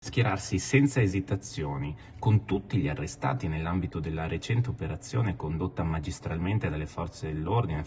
Schierarsi senza esitazioni con tutti gli arrestati nell'ambito della recente operazione condotta magistralmente dalle forze dell'ordine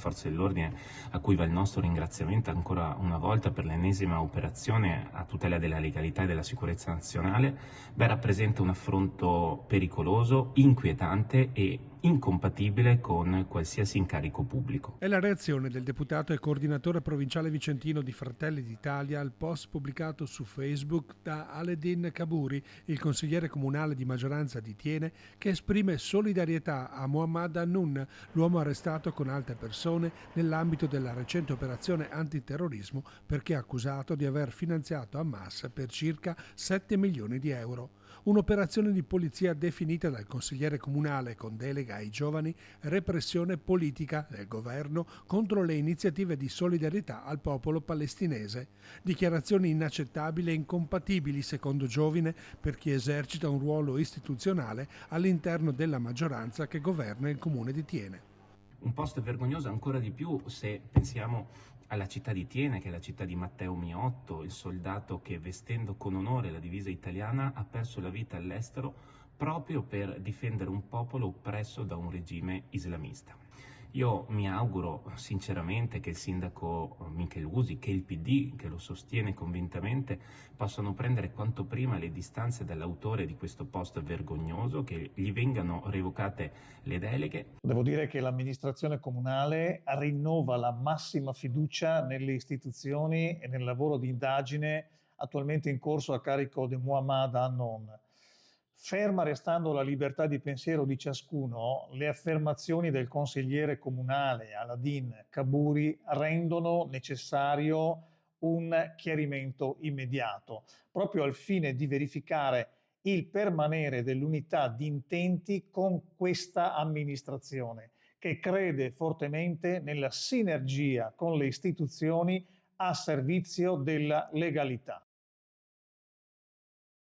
a cui va il nostro ringraziamento ancora una volta per l'ennesima operazione a tutela della legalità e della sicurezza nazionale, rappresenta un affronto pericoloso, inquietante e incompatibile con qualsiasi incarico pubblico. È la reazione del deputato e coordinatore provinciale vicentino di Fratelli d'Italia al post pubblicato su Facebook da Aledin Kaburi, il consigliere comunale di maggioranza di Tiene, che esprime solidarietà a Muhammad Annun, l'uomo arrestato con altre persone nell'ambito della recente operazione antiterrorismo perché accusato di aver finanziato Hamas per circa 7 milioni di euro. Un'operazione di polizia definita dal consigliere comunale con delega ai giovani repressione politica del governo contro le iniziative di solidarietà al popolo palestinese. Dichiarazioni inaccettabili e incompatibili, secondo Giovine, per chi esercita un ruolo istituzionale all'interno della maggioranza che governa il comune di Tiene. Un post vergognoso ancora di più se pensiamo alla città di Tiene, che è la città di Matteo Miotto, il soldato che vestendo con onore la divisa italiana ha perso la vita all'estero proprio per difendere un popolo oppresso da un regime islamista. Io mi auguro sinceramente che il sindaco Michelusi, che il PD, che lo sostiene convintamente, possano prendere quanto prima le distanze dall'autore di questo post vergognoso, che gli vengano revocate le deleghe. Devo dire che l'amministrazione comunale rinnova la massima fiducia nelle istituzioni e nel lavoro di indagine attualmente in corso a carico di Muhammad Hannon. Ferma restando la libertà di pensiero di ciascuno, le affermazioni del consigliere comunale Aladin Kaburi rendono necessario un chiarimento immediato, proprio al fine di verificare il permanere dell'unità di intenti con questa amministrazione, che crede fortemente nella sinergia con le istituzioni a servizio della legalità.